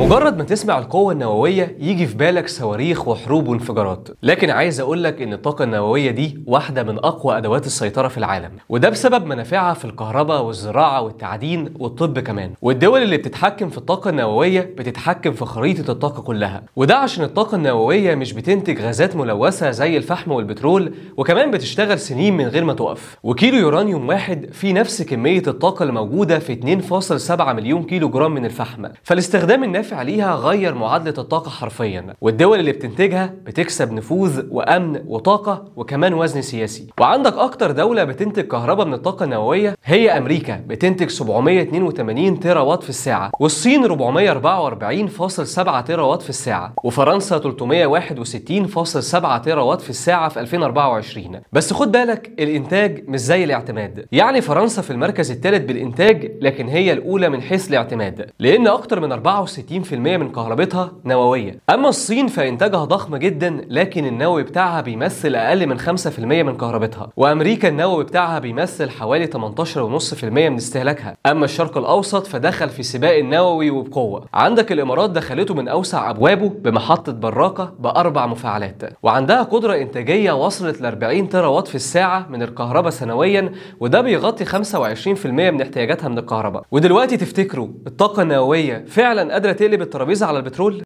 مجرد ما تسمع القوة النووية يجي في بالك صواريخ وحروب وانفجارات، لكن عايز اقولك ان الطاقة النووية دي واحدة من اقوى ادوات السيطرة في العالم، وده بسبب منافعها في الكهرباء والزراعة والتعدين والطب كمان. والدول اللي بتتحكم في الطاقة النووية بتتحكم في خريطة الطاقة كلها، وده عشان الطاقة النووية مش بتنتج غازات ملوثة زي الفحم والبترول، وكمان بتشتغل سنين من غير ما تقف. وكيلو يورانيوم واحد فيه نفس كمية الطاقة اللي موجودة في 2.7 مليون كيلو جرام من الفحم، فالاستخدام النافع ليها غير معادلة الطاقة حرفيا، والدول اللي بتنتجها بتكسب نفوذ وأمن وطاقة وكمان وزن سياسي. وعندك أكتر دولة بتنتج كهرباء من الطاقة النووية هي أمريكا، بتنتج 782 تيرا وات في الساعة، والصين 444.7 تيرا وات في الساعة، وفرنسا 361.7 تيرا وات في الساعة في 2024. بس خد بالك الإنتاج مش زي الاعتماد، يعني فرنسا في المركز الثالث بالإنتاج لكن هي الأولى من حيث الاعتماد، لأن أكتر من 64% من كهربتها نووية. أما الصين فإنتاجها ضخم جدا لكن النووي بتاعها بيمثل أقل من 5% من كهربتها، وأمريكا النووي بتاعها بيمثل حوالي 18.5% من استهلاكها. أما الشرق الأوسط فدخل في سباق النووي وبقوة. عندك الإمارات دخلته من أوسع أبوابه بمحطة براقة ب4 مفاعلات، وعندها قدرة إنتاجية وصلت ل 40 تيرا وات في الساعة من الكهرباء سنويا، وده بيغطي 25% من احتياجاتها من الكهرباء. ودلوقتي تفتكروا الطاقة النووية فعلا قادرة تقلب الترابيزة على البترول؟